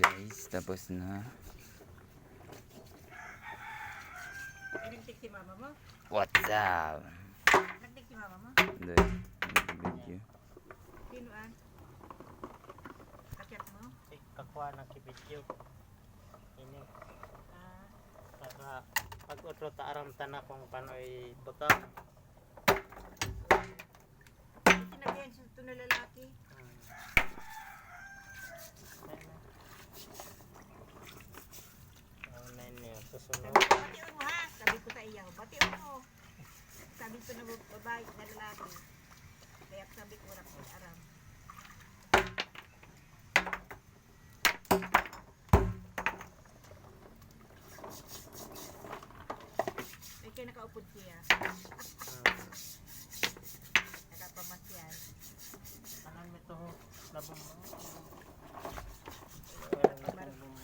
guys, tapos na. Nagtik si mama mo? What's up? Nagtik si mama mo? Hindi. Video. Sino an? Kasyat mo? Kakuha ng kibidyo. Ini. Ah, Para pag-utro taaramtan na kung paano'y buto. sinagayan sa ito na lalaki. Susunod. Batiun mo ha? Sabi ko sa iyo, batiun mo. Sabi ko na babae na lalaki. Kaya sabi ko walang aram. Ay kaya nakaupod siya. Nakapamasyan. Anan mo ito, labong mo.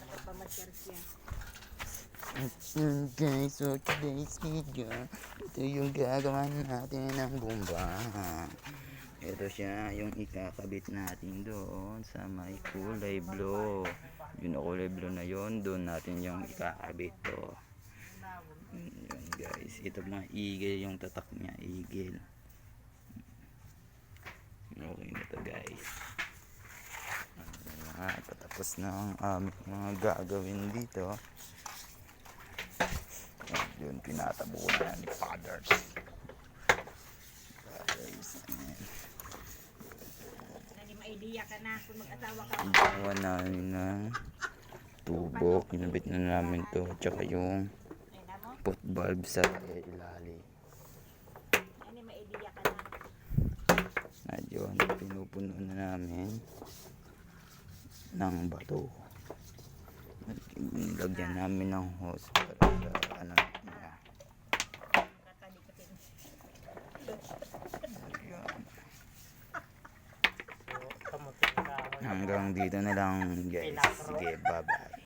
Nakapamasyan siya. Guys, so today's video, ito yung gagawa natin ng bomba. Ito siya yung ikakabit natin doon sa may kulay blue. Yung kulay blue na yon, doon natin yung ikakabit to. Yun guys, ito mga igil yung tatak niya, igil. Okay na to guys. Patapos na ang aming mga gagawin dito. Yun, pinatabo na ni Fathers. Hindi ma-idea ka na kung mag-asawa ka. Gawa namin ng tubo. Kinabit na namin to. Tsaka yung Ay na mo? pot valve sa ilalim. Hindi ma-idea ka na. At yun, pinupuno na namin ng bato. Nilagyan namin ng hose para sa ano niya. Kakadikatin. Ayun. Kamutin ka. Hanggang dito na lang guys. Sige, bye bye.